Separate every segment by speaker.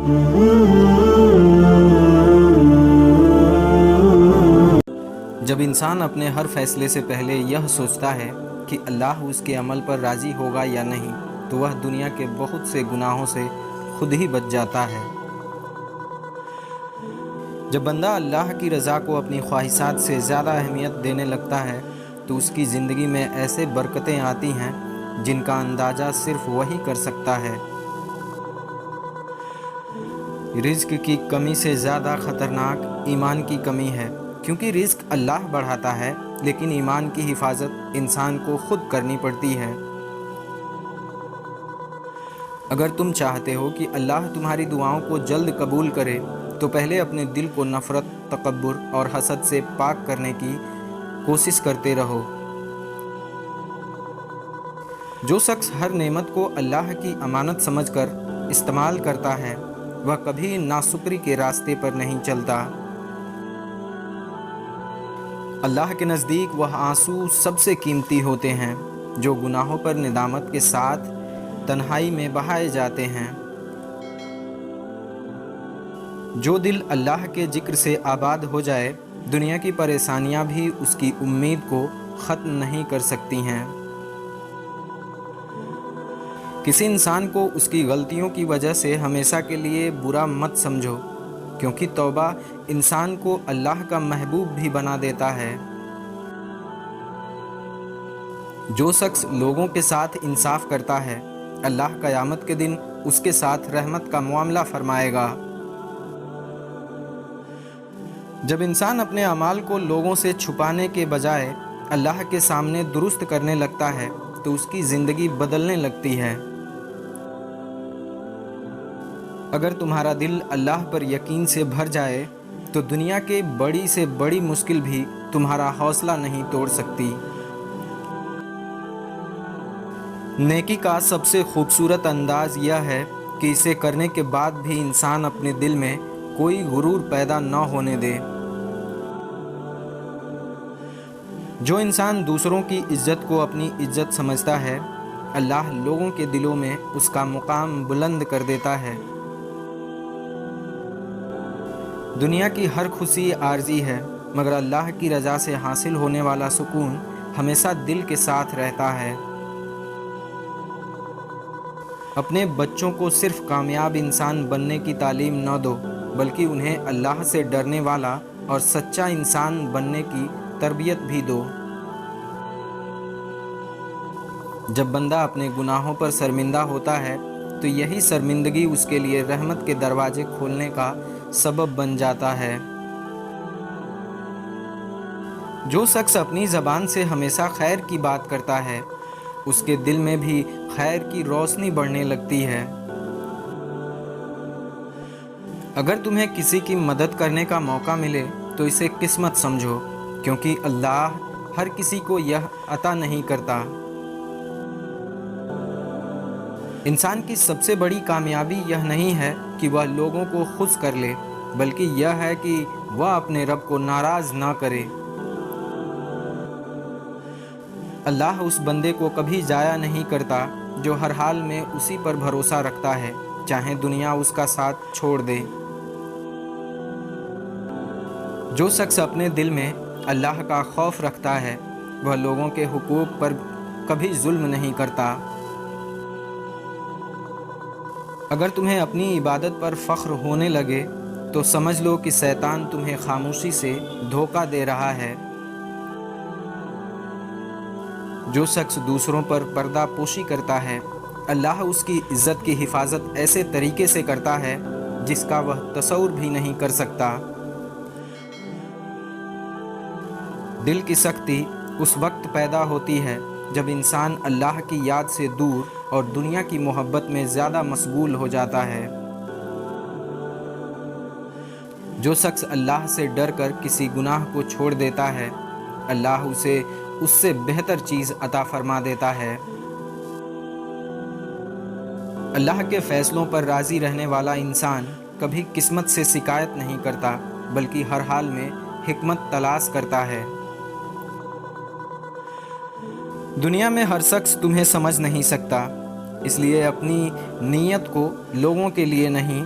Speaker 1: جب انسان اپنے ہر فیصلے سے پہلے یہ سوچتا ہے کہ اللہ اس کے عمل پر راضی ہوگا یا نہیں، تو وہ دنیا کے بہت سے گناہوں سے خود ہی بچ جاتا ہے۔ جب بندہ اللہ کی رضا کو اپنی خواہشات سے زیادہ اہمیت دینے لگتا ہے تو اس کی زندگی میں ایسے برکتیں آتی ہیں جن کا اندازہ صرف وہی کر سکتا ہے۔ رزق کی کمی سے زیادہ خطرناک ایمان کی کمی ہے، کیونکہ رزق اللہ بڑھاتا ہے لیکن ایمان کی حفاظت انسان کو خود کرنی پڑتی ہے۔ اگر تم چاہتے ہو کہ اللہ تمہاری دعاؤں کو جلد قبول کرے تو پہلے اپنے دل کو نفرت، تکبر اور حسد سے پاک کرنے کی کوشش کرتے رہو۔ جو شخص ہر نعمت کو اللہ کی امانت سمجھ کر استعمال کرتا ہے وہ کبھی ناشکری کے راستے پر نہیں چلتا۔ اللہ کے نزدیک وہ آنسو سب سے قیمتی ہوتے ہیں جو گناہوں پر ندامت کے ساتھ تنہائی میں بہائے جاتے ہیں۔ جو دل اللہ کے ذکر سے آباد ہو جائے، دنیا کی پریشانیاں بھی اس کی امید کو ختم نہیں کر سکتی ہیں۔ کسی انسان کو اس کی غلطیوں کی وجہ سے ہمیشہ کے لیے برا مت سمجھو، کیونکہ توبہ انسان کو اللہ کا محبوب بھی بنا دیتا ہے۔ جو شخص لوگوں کے ساتھ انصاف کرتا ہے، اللہ قیامت کے دن اس کے ساتھ رحمت کا معاملہ فرمائے گا۔ جب انسان اپنے اعمال کو لوگوں سے چھپانے کے بجائے اللہ کے سامنے درست کرنے لگتا ہے تو اس کی زندگی بدلنے لگتی ہے۔ اگر تمہارا دل اللہ پر یقین سے بھر جائے تو دنیا کے بڑی سے بڑی مشکل بھی تمہارا حوصلہ نہیں توڑ سکتی۔ نیکی کا سب سے خوبصورت انداز یہ ہے کہ اسے کرنے کے بعد بھی انسان اپنے دل میں کوئی غرور پیدا نہ ہونے دے۔ جو انسان دوسروں کی عزت کو اپنی عزت سمجھتا ہے، اللہ لوگوں کے دلوں میں اس کا مقام بلند کر دیتا ہے۔ دنیا کی ہر خوشی عارضی ہے، مگر اللہ کی رضا سے حاصل ہونے والا سکون ہمیشہ دل کے ساتھ رہتا ہے۔ اپنے بچوں کو صرف کامیاب انسان بننے کی تعلیم نہ دو، بلکہ انہیں اللہ سے ڈرنے والا اور سچا انسان بننے کی تربیت بھی دو۔ جب بندہ اپنے گناہوں پر شرمندہ ہوتا ہے تو یہی شرمندگی اس کے لیے رحمت کے دروازے کھولنے کا سبب بن جاتا ہے۔ جو شخص اپنی زبان سے ہمیشہ خیر کی بات کرتا ہے، اس کے دل میں بھی خیر کی روشنی بڑھنے لگتی ہے۔ اگر تمہیں کسی کی مدد کرنے کا موقع ملے تو اسے قسمت سمجھو، کیونکہ اللہ ہر کسی کو یہ عطا نہیں کرتا۔ انسان کی سب سے بڑی کامیابی یہ نہیں ہے کہ وہ لوگوں کو خوش کر لے، بلکہ یہ ہے کہ وہ اپنے رب کو ناراض نہ کرے۔ اللہ اس بندے کو کبھی ضائع نہیں کرتا جو ہر حال میں اسی پر بھروسہ رکھتا ہے، چاہے دنیا اس کا ساتھ چھوڑ دے۔ جو شخص اپنے دل میں اللہ کا خوف رکھتا ہے وہ لوگوں کے حقوق پر کبھی ظلم نہیں کرتا۔ اگر تمہیں اپنی عبادت پر فخر ہونے لگے تو سمجھ لو کہ شیطان تمہیں خاموشی سے دھوکہ دے رہا ہے۔ جو شخص دوسروں پر پردہ پوشی کرتا ہے، اللہ اس کی عزت کی حفاظت ایسے طریقے سے کرتا ہے جس کا وہ تصور بھی نہیں کر سکتا۔ دل کی سختی اس وقت پیدا ہوتی ہے جب انسان اللہ کی یاد سے دور اور دنیا کی محبت میں زیادہ مشغول ہو جاتا ہے۔ جو شخص اللہ سے ڈر کر کسی گناہ کو چھوڑ دیتا ہے، اللہ اسے اس سے بہتر چیز عطا فرما دیتا ہے۔ اللہ کے فیصلوں پر راضی رہنے والا انسان کبھی قسمت سے شکایت نہیں کرتا، بلکہ ہر حال میں حکمت تلاش کرتا ہے۔ دنیا میں ہر شخص تمہیں سمجھ نہیں سکتا، اس لیے اپنی نیت کو لوگوں کے لیے نہیں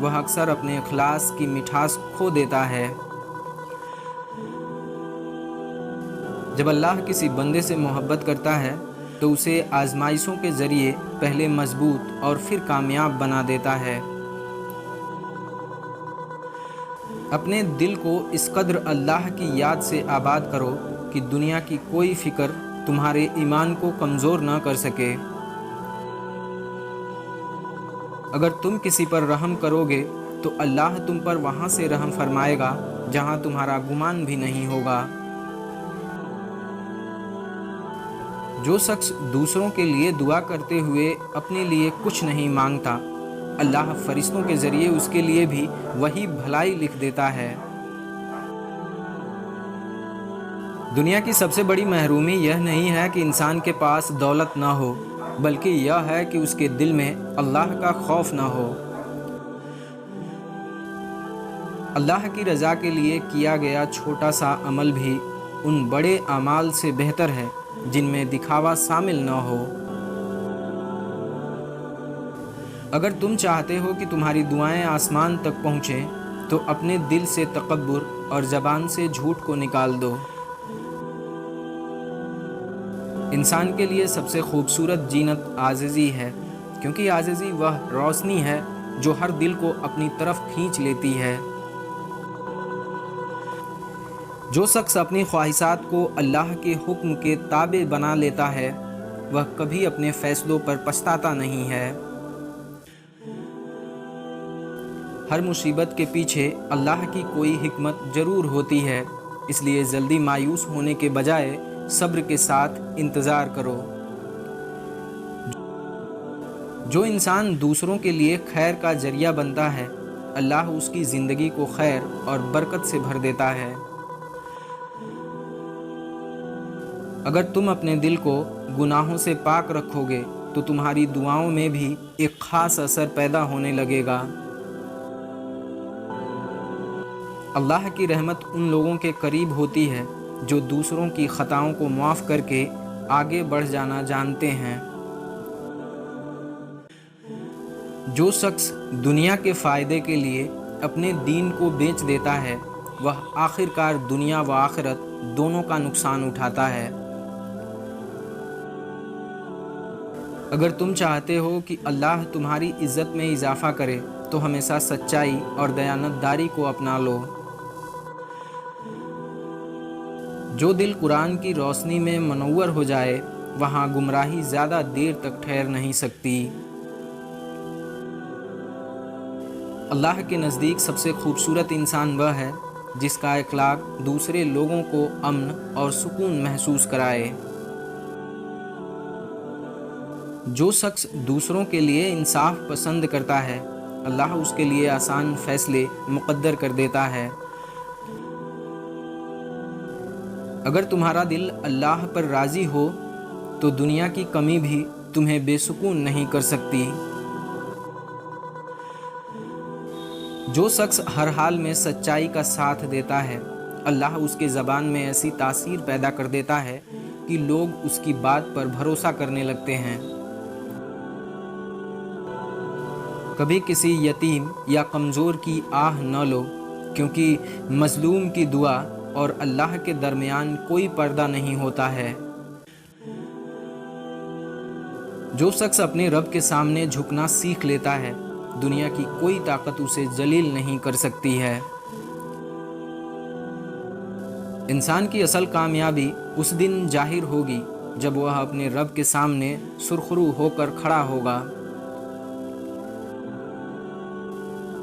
Speaker 1: وہ اکثر اپنے اخلاص کی مٹھاس کھو دیتا ہے۔ جب اللہ کسی بندے سے محبت کرتا ہے تو اسے آزمائشوں کے ذریعے پہلے مضبوط اور پھر کامیاب بنا دیتا ہے۔ اپنے دل کو اس قدر اللہ کی یاد سے آباد کرو کہ دنیا کی کوئی فکر تمہارے ایمان کو کمزور نہ کر سکے۔ اگر تم کسی پر رحم کرو گے تو اللہ تم پر وہاں سے رحم فرمائے گا جہاں تمہارا گمان بھی نہیں ہوگا۔ جو شخص دوسروں کے لیے دعا کرتے ہوئے اپنے لیے کچھ نہیں مانگتا، اللہ فرشتوں کے ذریعے اس کے لیے بھی وہی بھلائی لکھ دیتا ہے۔ دنیا کی سب سے بڑی محرومی یہ نہیں ہے کہ انسان کے پاس دولت نہ ہو، بلکہ یہ ہے کہ اس کے دل میں اللہ کا خوف نہ ہو۔ اللہ کی رضا کے لیے کیا گیا چھوٹا سا عمل بھی ان بڑے اعمال سے بہتر ہے جن میں دکھاوا شامل نہ ہو۔ اگر تم چاہتے ہو کہ تمہاری دعائیں آسمان تک پہنچیں تو اپنے دل سے تکبر اور زبان سے جھوٹ کو نکال دو۔ انسان کے لیے سب سے خوبصورت زینت عاجزی ہے، کیونکہ عاجزی وہ روشنی ہے جو ہر دل کو اپنی طرف کھینچ لیتی ہے۔ جو شخص اپنی خواہشات کو اللہ کے حکم کے تابع بنا لیتا ہے وہ کبھی اپنے فیصلوں پر پچھتاتا نہیں ہے۔ ہر مصیبت کے پیچھے اللہ کی کوئی حکمت ضرور ہوتی ہے، اس لیے جلدی مایوس ہونے کے بجائے صبر کے ساتھ انتظار کرو۔ جو انسان دوسروں کے لیے خیر کا ذریعہ بنتا ہے، اللہ اس کی زندگی کو خیر اور برکت سے بھر دیتا ہے۔ اگر تم اپنے دل کو گناہوں سے پاک رکھو گے تو تمہاری دعاؤں میں بھی ایک خاص اثر پیدا ہونے لگے گا۔ اللہ کی رحمت ان لوگوں کے قریب ہوتی ہے جو دوسروں کی خطاؤں کو معاف کر کے آگے بڑھ جانا جانتے ہیں۔ جو شخص دنیا کے فائدے کے لیے اپنے دین کو بیچ دیتا ہے وہ آخرکار دنیا و آخرت دونوں کا نقصان اٹھاتا ہے۔ اگر تم چاہتے ہو کہ اللہ تمہاری عزت میں اضافہ کرے تو ہمیشہ سچائی اور دیانتداری کو اپنا لو۔ جو دل قرآن کی روشنی میں منور ہو جائے وہاں گمراہی زیادہ دیر تک ٹھہر نہیں سکتی۔ اللہ کے نزدیک سب سے خوبصورت انسان وہ ہے جس کا اخلاق دوسرے لوگوں کو امن اور سکون محسوس کرائے۔ جو شخص دوسروں کے لیے انصاف پسند کرتا ہے اللہ اس کے لیے آسان فیصلے مقدر کر دیتا ہے۔ اگر تمہارا دل اللہ پر راضی ہو تو دنیا کی کمی بھی تمہیں بے سکون نہیں کر سکتی۔ جو شخص ہر حال میں سچائی کا ساتھ دیتا ہے اللہ اس کے زبان میں ایسی تاثیر پیدا کر دیتا ہے کہ لوگ اس کی بات پر بھروسہ کرنے لگتے ہیں۔ کبھی کسی یتیم یا کمزور کی آہ نہ لو، کیونکہ مظلوم کی دعا اور اللہ کے درمیان کوئی پردہ نہیں ہوتا ہے۔ جو شخص اپنے رب کے سامنے جھکنا سیکھ لیتا ہے دنیا کی کوئی طاقت اسے ذلیل نہیں کر سکتی ہے۔ انسان کی اصل کامیابی اس دن ظاہر ہوگی جب وہ اپنے رب کے سامنے سرخرو ہو کر کھڑا ہوگا۔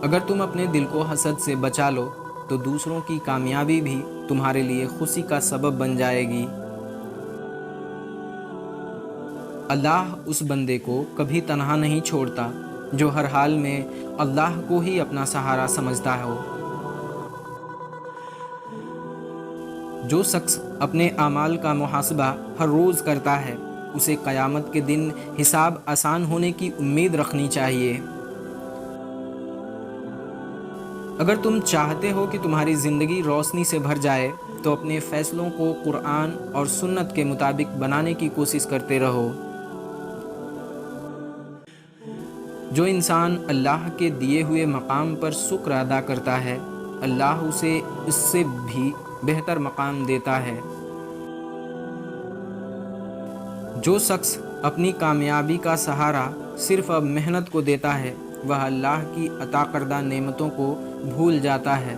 Speaker 1: اگر تم اپنے دل کو حسد سے بچا لو تو دوسروں کی کامیابی بھی تمہارے لیے خوشی کا سبب بن جائے گی۔ اللہ اس بندے کو کبھی تنہا نہیں چھوڑتا جو ہر حال میں اللہ کو ہی اپنا سہارا سمجھتا ہو۔ جو شخص اپنے اعمال کا محاسبہ ہر روز کرتا ہے اسے قیامت کے دن حساب آسان ہونے کی امید رکھنی چاہیے۔ اگر تم چاہتے ہو کہ تمہاری زندگی روشنی سے بھر جائے تو اپنے فیصلوں کو قرآن اور سنت کے مطابق بنانے کی کوشش کرتے رہو۔ جو انسان اللہ کے دیے ہوئے مقام پر شکر ادا کرتا ہے، اللہ اسے اس سے بھی بہتر مقام دیتا ہے۔ جو شخص اپنی کامیابی کا سہارا صرف اب محنت کو دیتا ہے، وہ اللہ کی عطا کردہ نعمتوں کو بھول جاتا ہے۔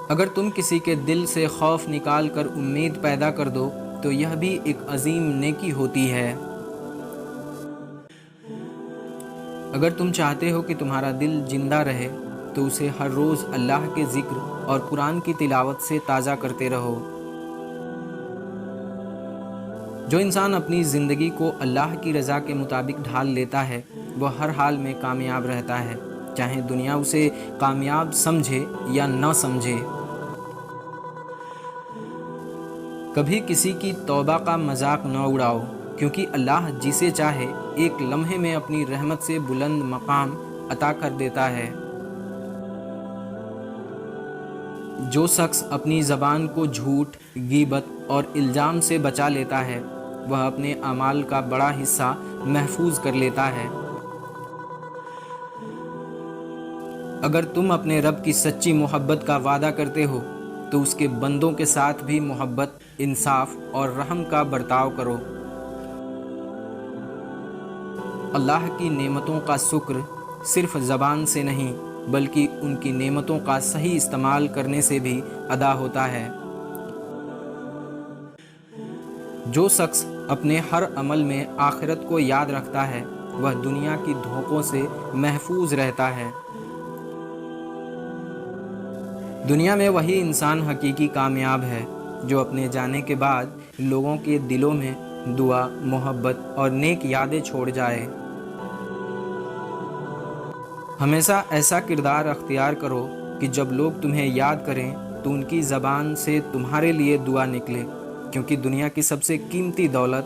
Speaker 1: اگر تم کسی کے دل سے خوف نکال کر امید پیدا کر دو تو یہ بھی ایک عظیم نیکی ہوتی ہے۔ اگر تم چاہتے ہو کہ تمہارا دل زندہ رہے تو اسے ہر روز اللہ کے ذکر اور قرآن کی تلاوت سے تازہ کرتے رہو۔ جو انسان اپنی زندگی کو اللہ کی رضا کے مطابق ڈھال لیتا ہے وہ ہر حال میں کامیاب رہتا ہے، چاہے دنیا اسے کامیاب سمجھے یا نہ سمجھے۔ کبھی کسی کی توبہ کا مذاق نہ اڑاؤ، کیونکہ اللہ جسے چاہے ایک لمحے میں اپنی رحمت سے بلند مقام عطا کر دیتا ہے۔ جو شخص اپنی زبان کو جھوٹ، غیبت اور الزام سے بچا لیتا ہے وہ اپنے اعمال کا بڑا حصہ محفوظ کر لیتا ہے۔ اگر تم اپنے رب کی سچی محبت کا وعدہ کرتے ہو تو اس کے بندوں کے ساتھ بھی محبت، انصاف اور رحم کا برتاؤ کرو۔ اللہ کی نعمتوں کا شکر صرف زبان سے نہیں بلکہ ان کی نعمتوں کا صحیح استعمال کرنے سے بھی ادا ہوتا ہے۔ جو شخص اپنے ہر عمل میں آخرت کو یاد رکھتا ہے وہ دنیا کی دھوکوں سے محفوظ رہتا ہے۔ دنیا میں وہی انسان حقیقی کامیاب ہے جو اپنے جانے کے بعد لوگوں کے دلوں میں دعا، محبت اور نیک یادیں چھوڑ جائے۔ ہمیشہ ایسا کردار اختیار کرو کہ جب لوگ تمہیں یاد کریں تو ان کی زبان سے تمہارے لیے دعا نکلے، کیونکہ دنیا کی سب سے قیمتی دولت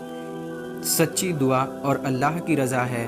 Speaker 1: سچی دعا اور اللہ کی رضا ہے۔